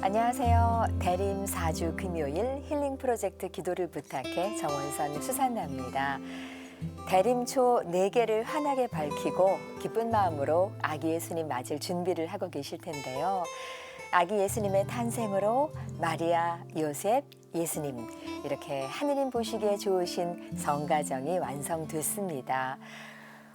안녕하세요. 대림 4주 금요일 힐링 프로젝트 기도를 부탁해 정원선 수산나입니다. 대림초 4개를 환하게 밝히고 기쁜 마음으로 아기 예수님 맞을 준비를 하고 계실 텐데요. 아기 예수님의 탄생으로 마리아, 요셉, 예수님 이렇게 하느님 보시기에 좋으신 성가정이 완성됐습니다.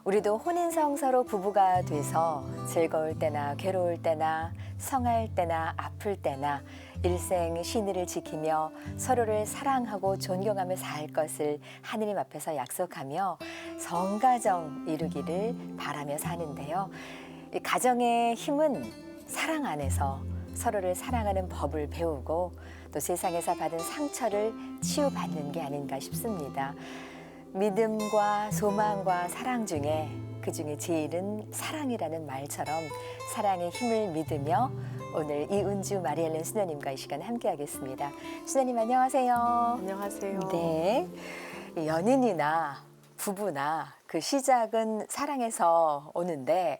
우리도 혼인성사로 부부가 돼서 즐거울 때나 괴로울 때나 성할 때나 아플 때나 일생 신의를 지키며 서로를 사랑하고 존경하며 살 것을 하느님 앞에서 약속하며 성가정 이루기를 바라며 사는데요. 이 가정의 힘은 사랑 안에서 서로를 사랑하는 법을 배우고 또 세상에서 받은 상처를 치유받는 게 아닌가 싶습니다. 믿음과 소망과 사랑 중에 그중에 제일은 사랑이라는 말처럼 사랑의 힘을 믿으며 오늘 이은주 마리엘렌 수녀님과 이 시간 함께하겠습니다. 수녀님 안녕하세요. 안녕하세요. 네, 연인이나 부부나 그 시작은 사랑에서 오는데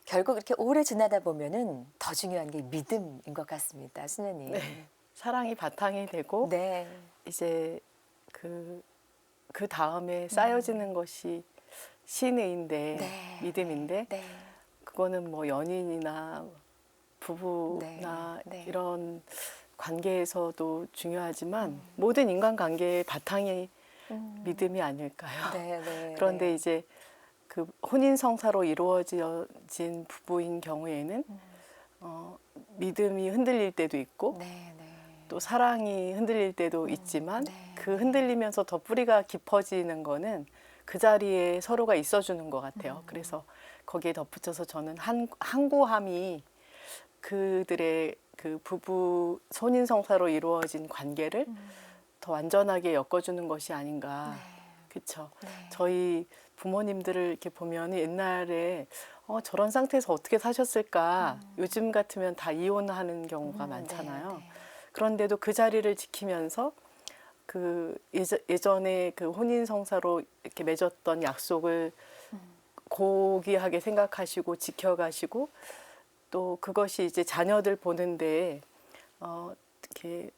결국 이렇게 오래 지나다 보면은 더 중요한 게 믿음인 것 같습니다, 수녀님. 네, 사랑이 바탕이 되고 네. 이제 그 다음에 쌓여지는 것이 신의인데 네. 믿음인데 네. 그거는 뭐 연인이나 부부나 네. 이런 관계에서도 중요하지만 모든 인간관계의 바탕이 믿음이 아닐까요? 네, 네, 그런데 네. 이제 그 혼인성사로 이루어진 부부인 경우에는 믿음이 흔들릴 때도 있고 네, 네. 또 사랑이 흔들릴 때도 있지만 네, 그 흔들리면서 더 뿌리가 깊어지는 거는 그 자리에 서로가 있어주는 것 같아요. 그래서 거기에 덧붙여서 저는 한구함이 그들의 그 부부 혼인성사로 이루어진 관계를 더 완전하게 엮어주는 것이 아닌가. 그렇죠. 네. 저희 부모님들을 이렇게 보면 옛날에 저런 상태에서 어떻게 사셨을까. 요즘 같으면 다 이혼하는 경우가 많잖아요. 네, 네. 그런데도 그 자리를 지키면서 그 예전에 그 혼인성사로 이렇게 맺었던 약속을 고귀하게 생각하시고 지켜가시고 또 그것이 이제 자녀들 보는데 이렇게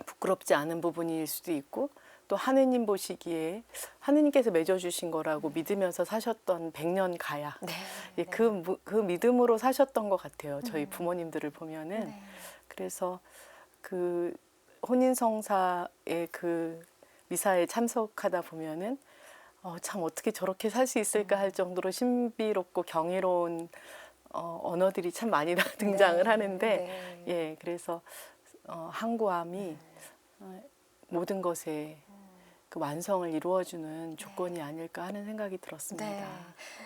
부끄럽지 않은 부분일 수도 있고 또 하느님 보시기에 하느님께서 맺어주신 거라고 믿으면서 사셨던 100년 가야 네, 예, 네. 그 믿음으로 사셨던 것 같아요. 저희 부모님들을 보면은 네. 그래서 그 혼인성사의 그 미사에 참석하다 보면은 참 어떻게 저렇게 살 수 있을까 할 정도로 신비롭고 경이로운 언어들이 참 많이 등장을 하는데 네. 예 그래서 한구함이 모든 것에 그 완성을 이루어주는 조건이 아닐까 하는 생각이 들었습니다. 네.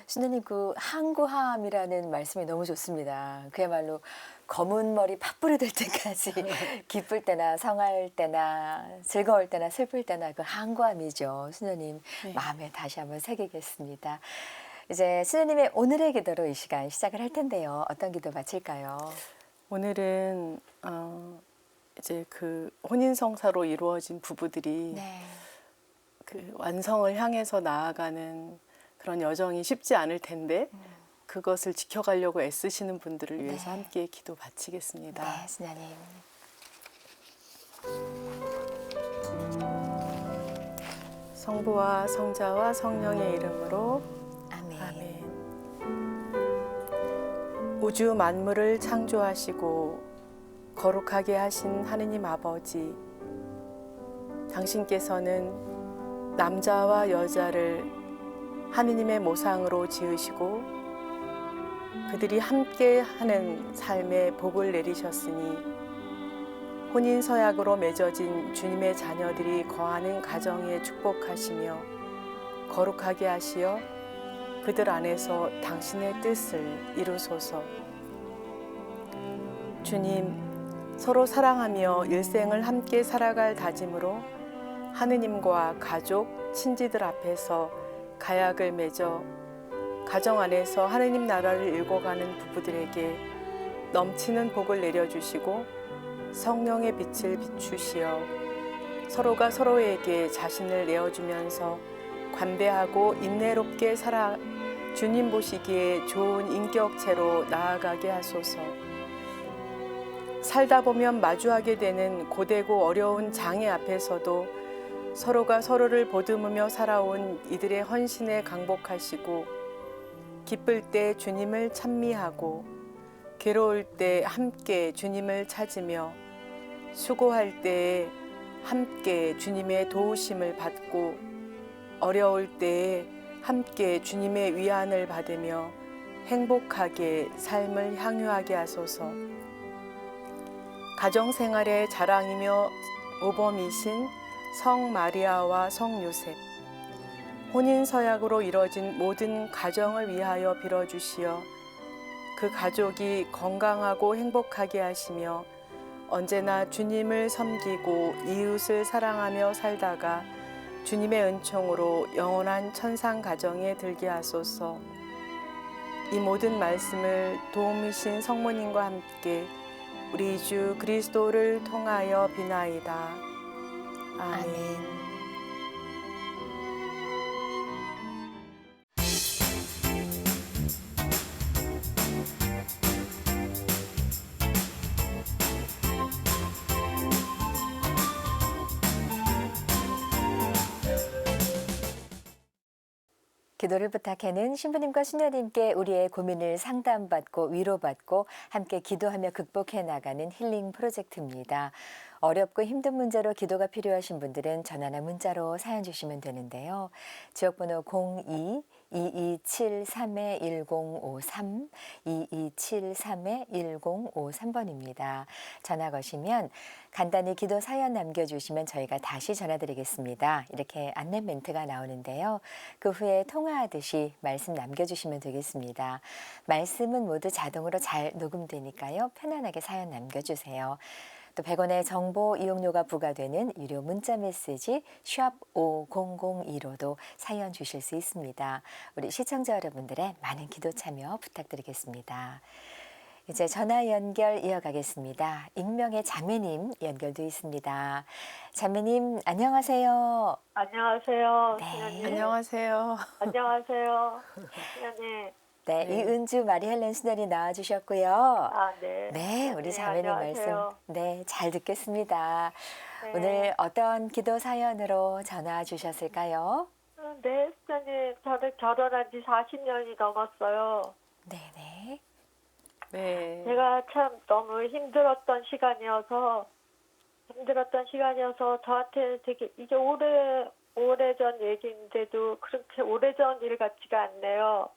신우님 그 한구함이라는 말씀이 너무 좋습니다. 그야말로 검은 머리 팥불이 될 때까지 기쁠 때나 성할 때나 즐거울 때나 슬플 때나 그 한구함이죠. 신우님 네. 마음에 다시 한번 새기겠습니다. 이제 신우님의 오늘의 기도로 이 시간 시작을 할 텐데요. 어떤 기도 바칠까요? 오늘은 이제 그 혼인성사로 이루어진 부부들이 네. 그 완성을 향해서 나아가는 그런 여정이 쉽지 않을 텐데 그것을 지켜가려고 애쓰시는 분들을 위해서 네. 함께 기도 바치겠습니다. 네, 신우님. 성부와 성자와 성령의 이름으로 아멘. 아멘. 우주 만물을 창조하시고 거룩하게 하신 하느님 아버지, 당신께서는 남자와 여자를 하느님의 모상으로 지으시고 그들이 함께 하는 삶에 복을 내리셨으니 혼인서약으로 맺어진 주님의 자녀들이 거하는 가정에 축복하시며 거룩하게 하시어 그들 안에서 당신의 뜻을 이루소서. 주님, 서로 사랑하며 일생을 함께 살아갈 다짐으로 하느님과 가족, 친지들 앞에서 가약을 맺어 가정 안에서 하느님 나라를 일궈가는 부부들에게 넘치는 복을 내려주시고 성령의 빛을 비추시어 서로가 서로에게 자신을 내어주면서 관대하고 인내롭게 살아 주님 보시기에 좋은 인격체로 나아가게 하소서. 살다 보면 마주하게 되는 고되고 어려운 장애 앞에서도 서로가 서로를 보듬으며 살아온 이들의 헌신에 강복하시고 기쁠 때 주님을 찬미하고 괴로울 때 함께 주님을 찾으며 수고할 때에 함께 주님의 도우심을 받고 어려울 때에 함께 주님의 위안을 받으며 행복하게 삶을 향유하게 하소서. 가정생활의 자랑이며 모범이신 성 마리아와 성 요셉, 혼인서약으로 이뤄진 모든 가정을 위하여 빌어주시어 그 가족이 건강하고 행복하게 하시며 언제나 주님을 섬기고 이웃을 사랑하며 살다가 주님의 은총으로 영원한 천상 가정에 들게 하소서. 이 모든 말씀을 도움이신 성모님과 함께 우리 주 그리스도를 통하여 비나이다. 아멘. 아멘. 기도를 부탁해는 신부님과 수녀님께 우리의 고민을 상담받고 위로받고 함께 기도하며 극복해 나가는 힐링 프로젝트입니다. 어렵고 힘든 문제로 기도가 필요하신 분들은 전화나 문자로 사연 주시면 되는데요. 지역번호 02-2273-1053, 2273-1053번입니다. 전화 거시면 간단히 기도 사연 남겨주시면 저희가 다시 전화드리겠습니다. 이렇게 안내 멘트가 나오는데요. 그 후에 통화하듯이 말씀 남겨주시면 되겠습니다. 말씀은 모두 자동으로 잘 녹음되니까요. 편안하게 사연 남겨주세요. 또 100원의 정보 이용료가 부과되는 유료 문자 메시지 샵 5002로도 사연 주실 수 있습니다. 우리 시청자 여러분들의 많은 기도 참여 부탁드리겠습니다. 이제 전화 연결 이어가겠습니다. 익명의 자매님 연결돼 있습니다. 자매님 안녕하세요. 안녕하세요. 네. 수녀님. 안녕하세요. 안녕하세요. 수녀님. 네, 네. 이은주 마리헬렌 수녀님 나와주셨고요. 아, 네. 네, 우리 네, 자매님 안녕하세요. 말씀 네, 잘 듣겠습니다. 네. 오늘 어떤 기도 사연으로 전화 주셨을까요? 네, 수녀님. 저는 결혼한 지 40년이 넘었어요. 네네. 네. 제가 참 너무 힘들었던 시간이어서 저한테는 되게 이게 오래전 얘기인데도 그렇게 오래전 일 같지가 않네요.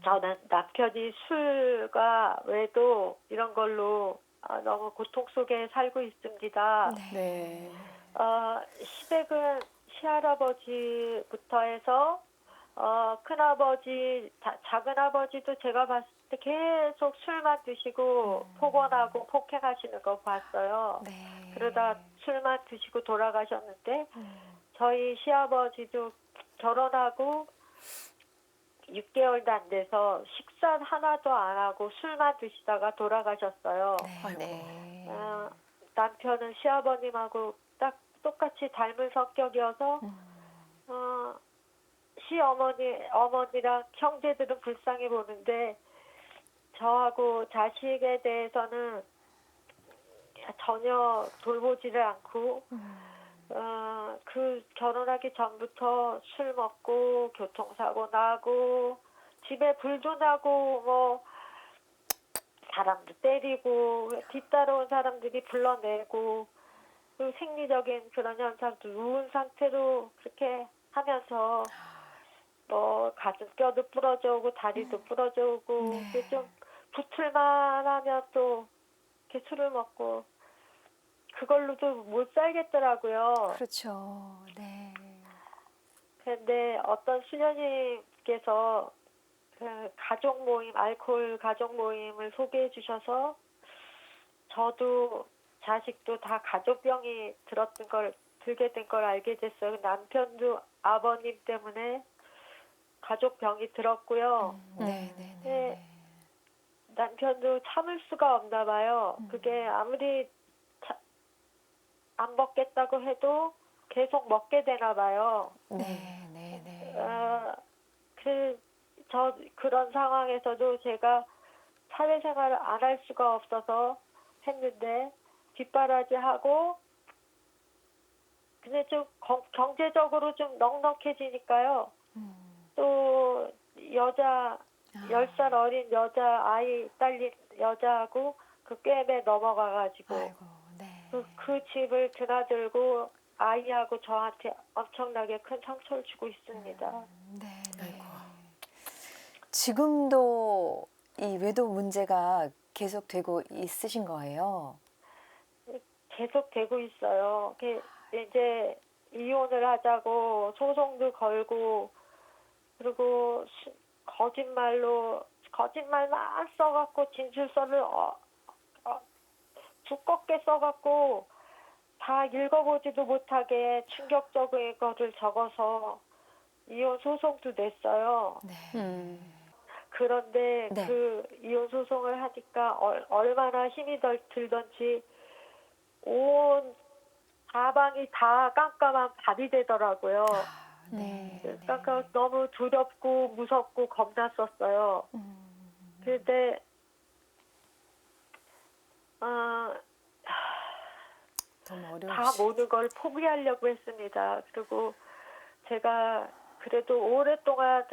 저는 남편이 술과 외도 이런 걸로 너무 고통 속에 살고 있습니다. 네. 시댁은 시할아버지부터 해서 큰아버지, 작은아버지도 제가 봤을 때 계속 술만 드시고 폭언하고 폭행하시는 거 봤어요. 네. 그러다 술만 드시고 돌아가셨는데 저희 시아버지도 결혼하고 6개월도 안 돼서 식사 하나도 안 하고 술만 드시다가 돌아가셨어요. 아이고. 네. 남편은 시아버님하고 딱 똑같이 닮은 성격이어서 어머니랑 형제들은 불쌍히 보는데 저하고 자식에 대해서는 전혀 돌보지를 않고 그 결혼하기 전부터 술 먹고 교통사고 나고 집에 불도 나고 뭐 사람도 때리고 뒤따라온 사람들이 불러내고 그리고 생리적인 그런 현상도 누운 상태로 그렇게 하면서 뭐 가슴뼈도 부러져 오고 다리도 부러져 오고 네. 이게 좀 붙을만 하면 또 이렇게 술을 먹고 그걸로도 못 살겠더라고요. 그렇죠. 네. 근데 어떤 수녀님께서 그 가족 모임, 알코올 가족 모임을 소개해 주셔서 저도 자식도 다 가족병이 들게 된 걸 알게 됐어요. 남편도 아버님 때문에 가족병이 들었고요. 네. 네. 남편도 참을 수가 없나 봐요. 그게 아무리 안 먹겠다고 해도 계속 먹게 되나 봐요. 네. 그런 상황에서도 제가 사회생활을 안 할 수가 없어서 했는데 뒷바라지하고 근데 좀 경제적으로 좀 넉넉해지니까요. 또 여자 10살 어린 여자 아이 딸린 여자하고 그 게임에 넘어가가지고 아이고, 네. 그 집을 드나들고 아이하고 저한테 엄청나게 큰 상처를 주고 있습니다. 네, 네. 아이고. 지금도 이 외도 문제가 계속되고 있으신 거예요? 계속 되고 있어요. 이제 이혼을 하자고 소송도 걸고 그리고 거짓말만 써갖고 진술서를 두껍게 써갖고 다 읽어보지도 못하게 충격적인 거를 적어서 이혼 소송도 냈어요. 네. 그런데 네. 그 이혼 소송을 하니까 얼마나 힘이 들던지 온 사방이 다 깜깜한 밤이 되더라고요. 네. 그러니까 너무 두렵고 무섭고 겁났었어요. 그런데 너무 다 어려우시. 모든 걸 포기하려고 했습니다. 그리고 제가 그래도 오랫동안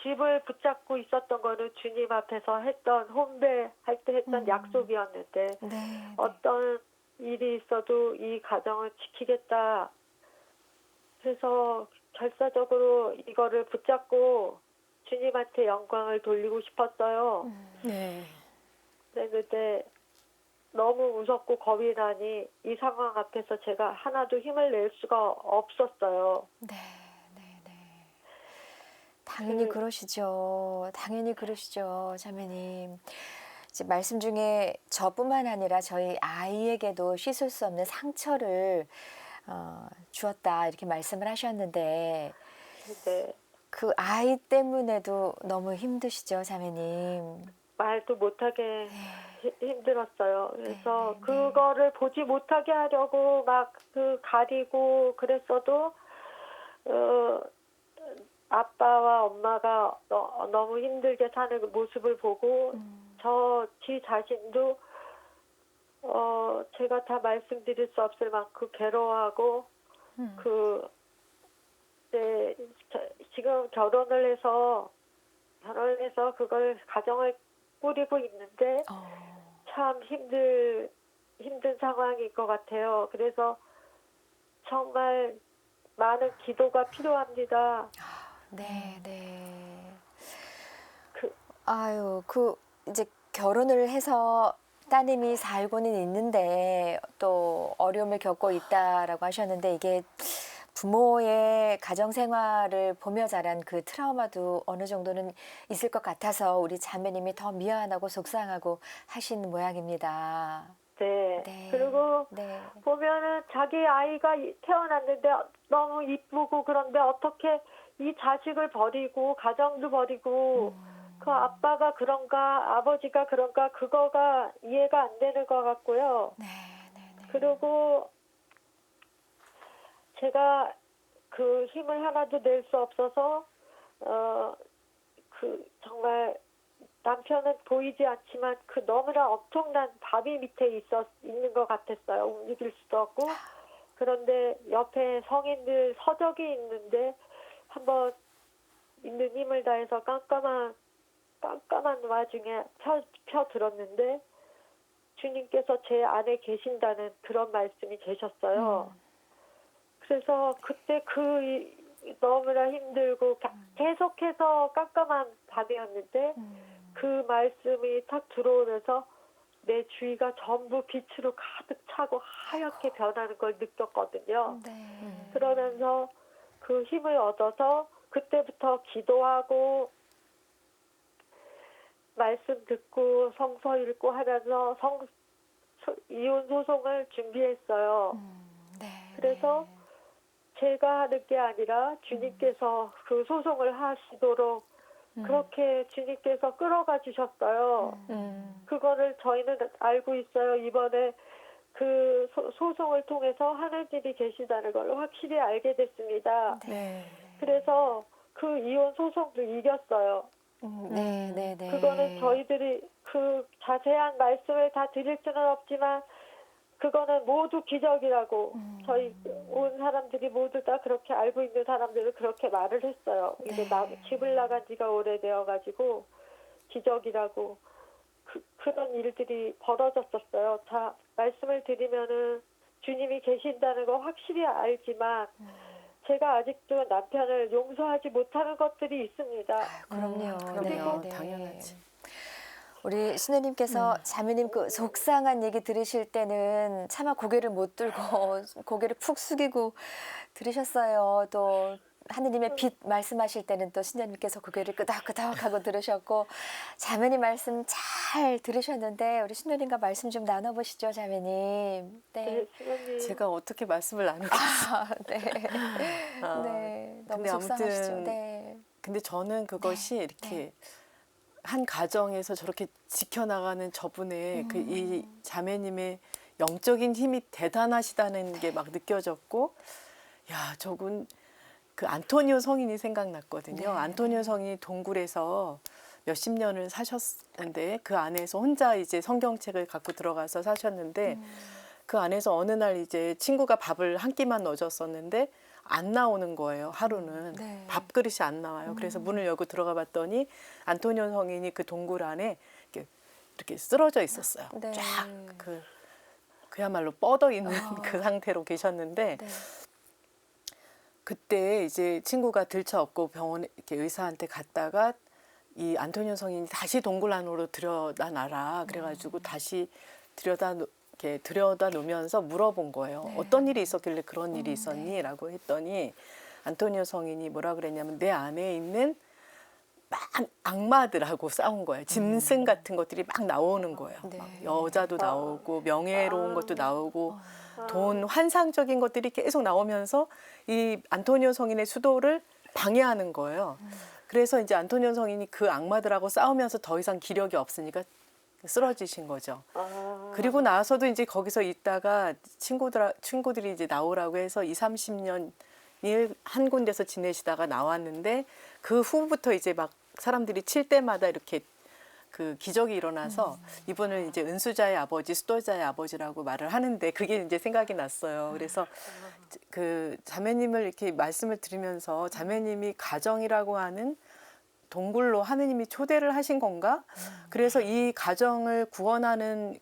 집을 붙잡고 있었던 거는 주님 앞에서 했던 혼배할 때 했던 약속이었는데 네. 어떤 일이 있어도 이 가정을 지키겠다. 그래서 결사적으로 이거를 붙잡고 주님한테 영광을 돌리고 싶었어요. 네. 그런데 너무 무섭고 겁이 나니 이 상황 앞에서 제가 하나도 힘을 낼 수가 없었어요. 네, 네, 네. 당연히 그- 그러시죠. 당연히 그러시죠, 자매님. 이제 말씀 중에 저뿐만 아니라 저희 아이에게도 씻을 수 없는 상처를 주었다 이렇게 말씀을 하셨는데 네. 그 아이 때문에도 너무 힘드시죠, 자매님. 말도 못하게 힘들었어요. 그래서 네. 그거를 보지 못하게 하려고 막 그 가리고 그랬어도 아빠와 엄마가 너무 힘들게 사는 그 모습을 보고 제 자신도 제가 다 말씀드릴 수 없을 만큼 괴로워하고 지금 결혼을 해서 그걸 가정을 꾸리고 있는데 참 힘든 상황인 것 같아요. 그래서 정말 많은 기도가 필요합니다. 네, 네. 그- 이제 결혼을 해서 따님이 살고는 있는데 또 어려움을 겪고 있다라고 하셨는데 이게 부모의 가정 생활을 보며 자란 그 트라우마도 어느 정도는 있을 것 같아서 우리 자매님이 더 미안하고 속상하고 하신 모양입니다. 네. 네. 그리고 네. 보면은 자기 아이가 태어났는데 너무 이쁘고 그런데 어떻게 이 자식을 버리고 가정도 버리고 그 아빠가 그런가 아버지가 그런가 그거가 이해가 안 되는 것 같고요. 네, 네, 네. 그리고 제가 그 힘을 하나도 낼 수 없어서 정말 남편은 보이지 않지만 그 너무나 엄청난 바위 밑에 있는 것 같았어요. 움직일 수도 없고. 그런데 옆에 성인들 서적이 있는데 한번 있는 힘을 다해서 깜깜한 와중에 펴 들었는데 주님께서 제 안에 계신다는 그런 말씀이 되셨어요. 그래서 그때 너무나 힘들고 계속해서 깜깜한 밤이었는데 그 말씀이 탁 들어오면서 내 주위가 전부 빛으로 가득 차고 하얗게 변하는 걸 느꼈거든요. 네. 그러면서 그 힘을 얻어서 그때부터 기도하고 말씀 듣고 성서 읽고 하면서 이혼 소송을 준비했어요. 네. 그래서 제가 하는 게 아니라 주님께서 그 소송을 하시도록 그렇게 주님께서 끌어가 주셨어요. 그거를 저희는 알고 있어요. 이번에 그 소송을 통해서 하나님이 계시다는 걸 확실히 알게 됐습니다. 네. 그래서 그 이혼 소송도 이겼어요. 네, 네, 네. 그거는 저희들이 그 자세한 말씀을 다 드릴 수는 없지만 그거는 모두 기적이라고 저희 온 사람들이 모두 다 그렇게 알고 있는 사람들은 그렇게 말을 했어요. 이제 네. 집을 나간 지가 오래되어가지고 기적이라고 그런 일들이 벌어졌었어요. 자, 말씀을 드리면은 주님이 계신다는 거 확실히 알지만 제가 아직도 남편을 용서하지 못하는 것들이 있습니다. 그럼요. 그럼요. 네, 네. 당연하지. 우리 신우님께서 자매님 그 속상한 얘기 들으실 때는 차마 고개를 못 들고 고개를 푹 숙이고 들으셨어요. 또 하느님의 빛 말씀하실 때는 또 신우님께서 고개를 끄덕끄덕하고 들으셨고 자매님 말씀 잘 들으셨는데 우리 신우님과 말씀 좀 나눠보시죠, 자매님. 네, 네. 신부님. 제가 어떻게 말씀을 나누겠어요. 아, 네. 아, 네. 너무 근데 속상하시죠. 아무튼 네. 근데 저는 그것이 이렇게 네. 한 가정에서 저렇게 지켜나가는 저분의 그 이 자매님의 영적인 힘이 대단하시다는 게 막 느껴졌고, 야, 저분 그 안토니오 성인이 생각났거든요. 네. 안토니오 성인이 동굴에서 몇십 년을 사셨는데 그 안에서 혼자 이제 성경책을 갖고 들어가서 사셨는데 그 안에서 어느 날 이제 친구가 밥을 한 끼만 넣어줬었는데 안 나오는 거예요. 하루는 네. 밥그릇이 안 나와요. 그래서 문을 열고 들어가 봤더니 안토니오 성인이 그 동굴 안에 이렇게 쓰러져 있었어요. 네. 쫙 그야말로 뻗어 있는 그 상태로 계셨는데 네. 그때 이제 친구가 들쳐업고 병원에 이렇게 의사한테 갔다가 이 안토니오 성인이 다시 동굴 안으로 들여다 놔라 그래가지고 다시 들여다 놓으면서 물어본 거예요. 네. 어떤 일이 있었길래 그런 일이 있었니? 라고 했더니 안토니오 성인이 뭐라 그랬냐면 내 안에 있는 악마들하고 싸운 거예요. 짐승 같은 것들이 막 나오는 거예요. 네. 막 여자도 나오고 명예로운 것도 나오고 아, 돈 환상적인 것들이 계속 나오면서 이 안토니오 성인의 수도를 방해하는 거예요. 그래서 이제 안토니오 성인이 그 악마들하고 싸우면서 더 이상 기력이 없으니까 쓰러지신 거죠. 그리고 나서도 이제 거기서 있다가 친구들이 이제 나오라고 해서 20-30년 한 군데서 지내시다가 나왔는데 그 후부터 이제 막 사람들이 칠 때마다 이렇게 그 기적이 일어나서 이분을 이제 은수자의 아버지, 수도자의 아버지라고 말을 하는데 그게 이제 생각이 났어요. 그래서 그 자매님을 이렇게 말씀을 들으면서 자매님이 가정이라고 하는 동굴로 하느님이 초대를 하신 건가? 그래서 이 가정을 구원하는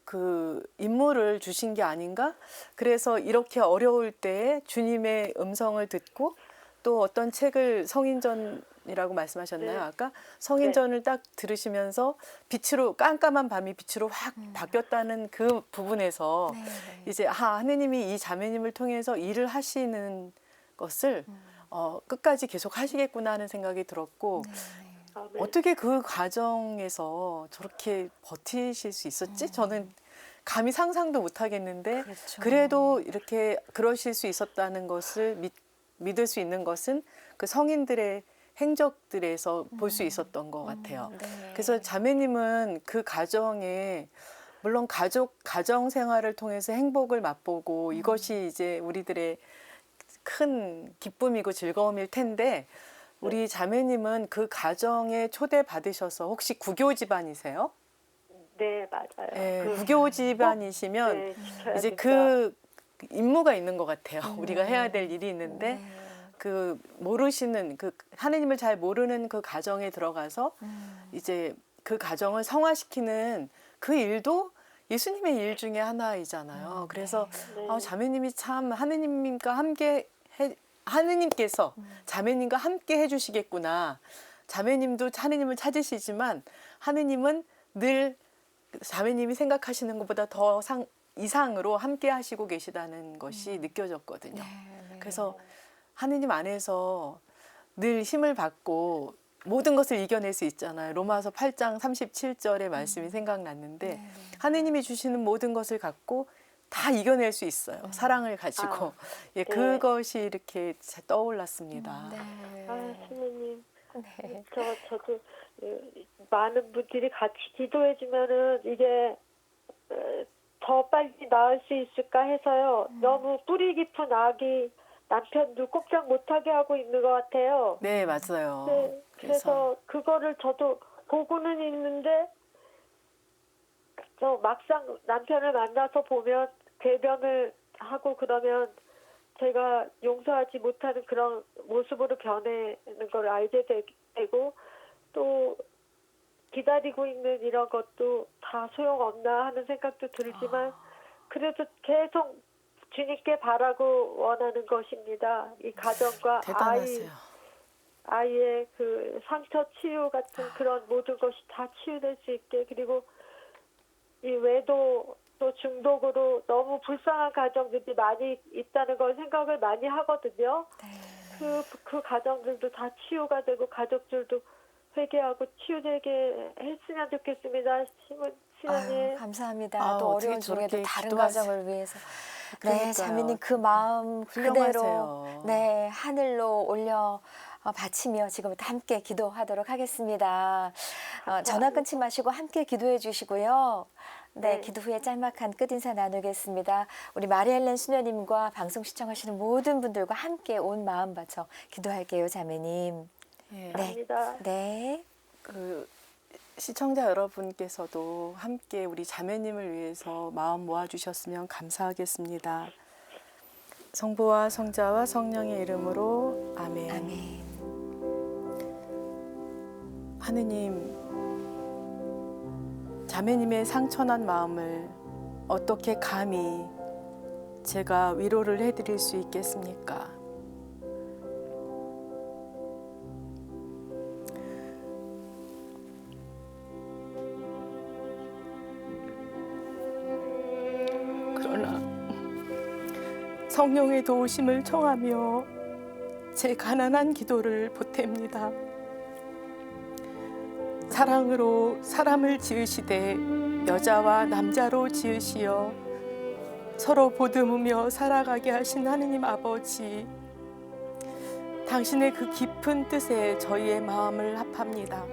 그 인물을 주신 게 아닌가? 그래서 이렇게 어려울 때에 주님의 음성을 듣고 또 어떤 책을 성인전이라고 말씀하셨나요? 네. 아까 성인전을 딱 들으시면서 빛으로 깜깜한 밤이 빛으로 확 바뀌었다는 그 부분에서 네. 이제 하느님이 이 자매님을 통해서 일을 하시는 것을 끝까지 계속 하시겠구나 하는 생각이 들었고 어떻게 그 과정에서 저렇게 버티실 수 있었지? 저는 감히 상상도 못 하겠는데 그렇죠. 그래도 이렇게 그러실 수 있었다는 것을 믿을 수 있는 것은 그 성인들의 행적들에서 볼 수 있었던 것 같아요. 네. 그래서 자매님은 그 가정에 물론 가정 생활을 통해서 행복을 맛보고 이것이 이제 우리들의 큰 기쁨이고 즐거움일 텐데 우리 자매님은 그 가정에 초대받으셔서 혹시 구교 집안이세요? 네, 맞아요. 네, 구교 집안이시면 네, 지켜야 이제 된다. 그 임무가 있는 것 같아요. 우리가 해야 될 일이 있는데 네. 그 모르시는 그 하느님을 잘 모르는 그 가정에 들어가서 이제 그 가정을 성화시키는 그 일도 예수님의 일 중에 하나이잖아요. 그래서 네. 자매님이 참 하느님께서 자매님과 함께 해주시겠구나. 자매님도 하느님을 찾으시지만 하느님은 늘 자매님이 생각하시는 것보다 더 이상으로 함께 하시고 계시다는 것이 느껴졌거든요. 네. 그래서 하느님 안에서 늘 힘을 받고 모든 것을 이겨낼 수 있잖아요. 로마서 8장 37절의 말씀이 생각났는데 하느님이 주시는 모든 것을 갖고 다 이겨낼 수 있어요. 사랑을 가지고. 예, 네. 그것이 이렇게 떠올랐습니다. 신부님, 네. 저도 많은 분들이 같이 기도해주면은 이게 더 빨리 나을 수 있을까 해서요. 너무 뿌리 깊은 악이 남편도 꼼짝 못하게 하고 있는 것 같아요. 네, 맞아요. 네, 그래서 그거를 저도 보고는 있는데 저 막상 남편을 만나서 보면 대변을 하고 그러면 제가 용서하지 못하는 그런 모습으로 변하는 걸 알게 되고 또 기다리고 있는 이런 것도 다 소용없나 하는 생각도 들지만 그래도 계속 주님께 바라고 원하는 것입니다. 이 가정과 대단하세요. 아이의 그 상처 치유 같은 그런 모든 것이 다 치유될 수 있게 그리고 이 외도 또 중독으로 너무 불쌍한 가정들이 많이 있다는 걸 생각을 많이 하거든요. 그 가정들도 다 치유가 되고 가족들도 회개하고 치유되게 했으면 좋겠습니다. 신부님. 감사합니다. 아유, 또 어떻게 어려운 중에도 저렇게 다른 기도하시- 가정을 위해서. 네, 그러니까요. 자매님 그 마음 그대로 훌륭하세요. 네 하늘로 올려 바치며 지금부터 함께 기도하도록 하겠습니다. 전화 끊지 마시고 함께 기도해 주시고요. 네, 네. 기도 후에 짤막한 끝인사 나누겠습니다. 우리 마리엘렌 수녀님과 방송 시청하시는 모든 분들과 함께 온 마음 바쳐 기도할게요, 자매님. 네. 감사합니다. 네. 그 시청자 여러분께서도 함께 우리 자매님을 위해서 마음 모아주셨으면 감사하겠습니다. 성부와 성자와 성령의 이름으로 아멘. 아멘. 하느님, 자매님의 상처난 마음을 어떻게 감히 제가 위로를 해드릴 수 있겠습니까? 그러나 성령의 도우심을 청하며 제 가난한 기도를 보탭니다. 사랑으로 사람을 지으시되 여자와 남자로 지으시어 서로 보듬으며 살아가게 하신 하느님 아버지, 당신의 그 깊은 뜻에 저희의 마음을 합합니다.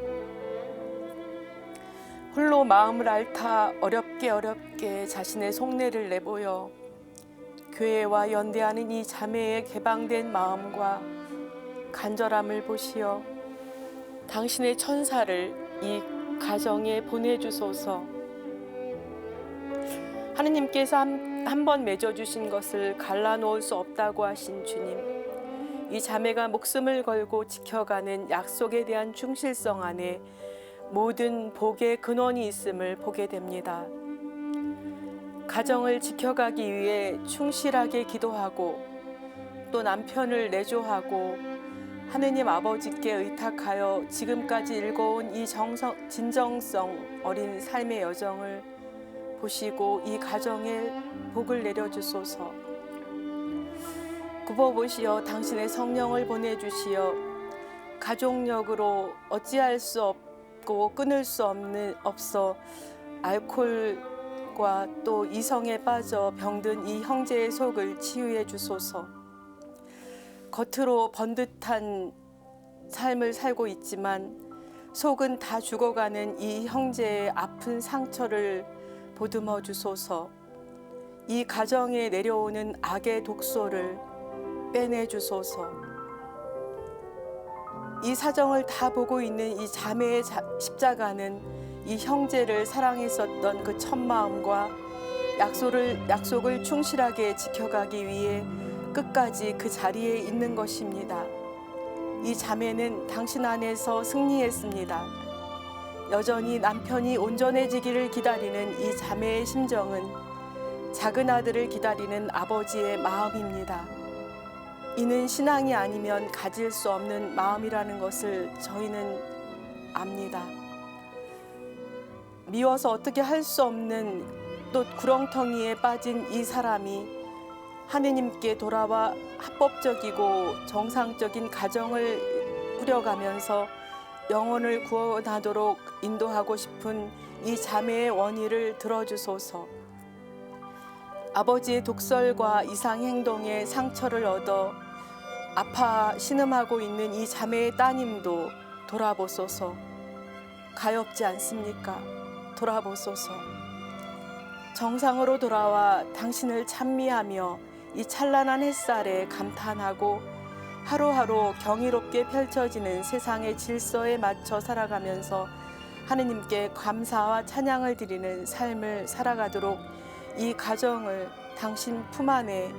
홀로 마음을 앓다 어렵게 자신의 속내를 내보여 교회와 연대하는 이 자매의 개방된 마음과 간절함을 보시어 당신의 천사를 이 가정에 보내주소서. 하느님께서 한 번 맺어주신 것을 갈라놓을 수 없다고 하신 주님, 이 자매가 목숨을 걸고 지켜가는 약속에 대한 충실성 안에 모든 복의 근원이 있음을 보게 됩니다. 가정을 지켜가기 위해 충실하게 기도하고 또 남편을 내조하고 하느님 아버지께 의탁하여 지금까지 읽어온 이 진정성 어린 삶의 여정을 보시고 이 가정에 복을 내려주소서. 굽어보시어 당신의 성령을 보내주시어 가족력으로 어찌할 수 없고 끊을 수 없어 알코올과 또 이성에 빠져 병든 이 형제의 속을 치유해 주소서. 겉으로 번듯한 삶을 살고 있지만 속은 다 죽어가는 이 형제의 아픈 상처를 보듬어 주소서. 이 가정에 내려오는 악의 독소를 빼내 주소서. 이 사정을 다 보고 있는 이 자매의 십자가는 이 형제를 사랑했었던 그 첫 마음과 약속을 충실하게 지켜가기 위해 끝까지 그 자리에 있는 것입니다. 이 자매는 당신 안에서 승리했습니다. 여전히 남편이 온전해지기를 기다리는 이 자매의 심정은 작은 아들을 기다리는 아버지의 마음입니다. 이는 신앙이 아니면 가질 수 없는 마음이라는 것을 저희는 압니다. 미워서 어떻게 할 수 없는 또 구렁텅이에 빠진 이 사람이 하느님께 돌아와 합법적이고 정상적인 가정을 꾸려가면서 영혼을 구원하도록 인도하고 싶은 이 자매의 원의를 들어주소서. 아버지의 독설과 이상 행동에 상처를 얻어 아파 신음하고 있는 이 자매의 따님도 돌아보소서. 가엾지 않습니까? 돌아보소서. 정상으로 돌아와 당신을 찬미하며 이 찬란한 햇살에 감탄하고 하루하루 경이롭게 펼쳐지는 세상의 질서에 맞춰 살아가면서 하느님께 감사와 찬양을 드리는 삶을 살아가도록 이 가정을 당신 품 안에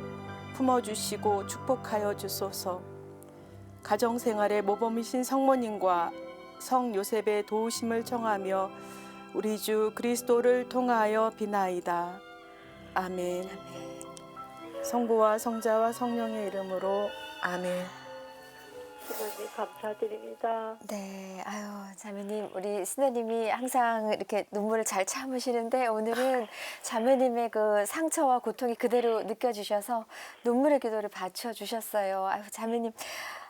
품어주시고 축복하여 주소서. 가정생활의 모범이신 성모님과 성 요셉의 도우심을 청하며 우리 주 그리스도를 통하여 비나이다. 아멘. 성부와 성자와 성령의 이름으로 아멘. 신부님 감사드립니다. 네, 아유, 자매님, 우리 신우님이 항상 이렇게 눈물을 잘 참으시는데 오늘은 자매님의 그 상처와 고통이 그대로 느껴지셔서 눈물의 기도를 바쳐주셨어요. 아유, 자매님,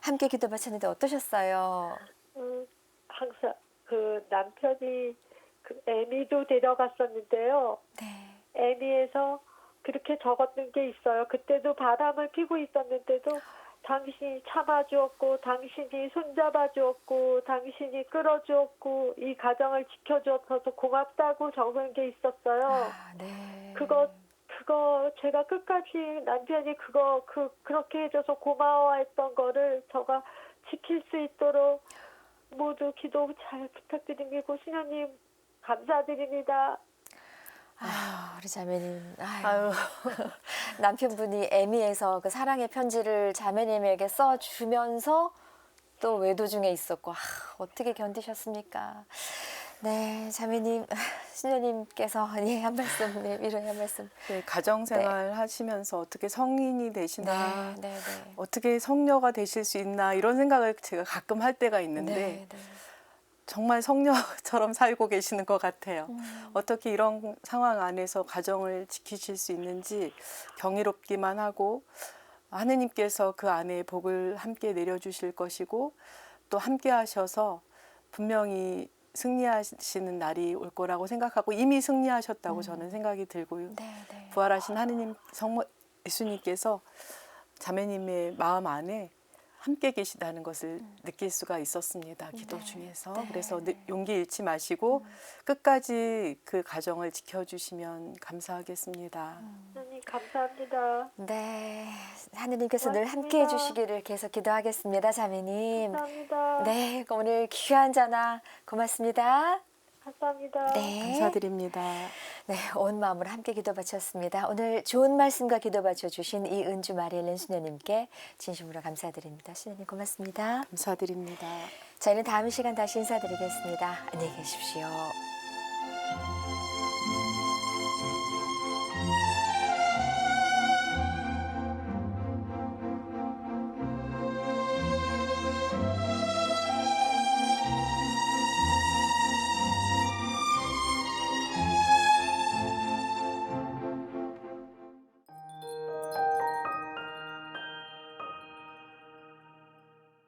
함께 기도 바쳤는데 어떠셨어요? 항상 그 남편이 그 애미도 데려갔었는데요. 네. 애미에서 그렇게 적었는 게 있어요. 그때도 바람을 피고 있었는데도 당신이 참아주었고, 당신이 손잡아주었고, 당신이 끌어주었고, 이 가정을 지켜주어서 고맙다고 적은 게 있었어요. 아, 네. 그거 제가 끝까지 남편이 그렇게 해줘서 고마워했던 거를 제가 지킬 수 있도록 모두 기도 잘 부탁드리고, 신녀님 감사드립니다. 아유, 우리 자매님. 아유. 아유, 남편분이 애미에서 그 사랑의 편지를 자매님에게 써주면서 또 외도 중에 있었고 어떻게 견디셨습니까? 네, 자매님, 신녀님께서 예, 한 말씀, 네, 위로의 한 말씀. 네, 가정생활 하시면서 어떻게 성인이 되시나, 네, 네, 네. 어떻게 성녀가 되실 수 있나 이런 생각을 제가 가끔 할 때가 있는데 네, 네. 정말 성녀처럼 살고 계시는 것 같아요. 어떻게 이런 상황 안에서 가정을 지키실 수 있는지 경이롭기만 하고 하느님께서 그 안에 복을 함께 내려주실 것이고 또 함께 하셔서 분명히 승리하시는 날이 올 거라고 생각하고 이미 승리하셨다고 저는 생각이 들고요. 네, 네. 부활하신 하느님 성모 예수님께서 자매님의 마음 안에 함께 계시다는 것을 느낄 수가 있었습니다. 기도 중에서. 네. 그래서 용기 잃지 마시고 끝까지 그 가정을 지켜주시면 감사하겠습니다. 신녀님 감사합니다. 네, 하느님께서 늘 고맙습니다. 함께 해주시기를 계속 기도하겠습니다, 자매님. 감사합니다. 네, 오늘 귀한 전화 고맙습니다. 감사합니다. 네. 감사드립니다. 네, 온 마음으로 함께 기도 바쳤습니다. 오늘 좋은 말씀과 기도 바쳐주신 이은주 마리엘렌 수녀님께 진심으로 감사드립니다. 수녀님 고맙습니다. 감사드립니다. 저희는 다음 시간 다시 인사드리겠습니다. 안녕히 계십시오.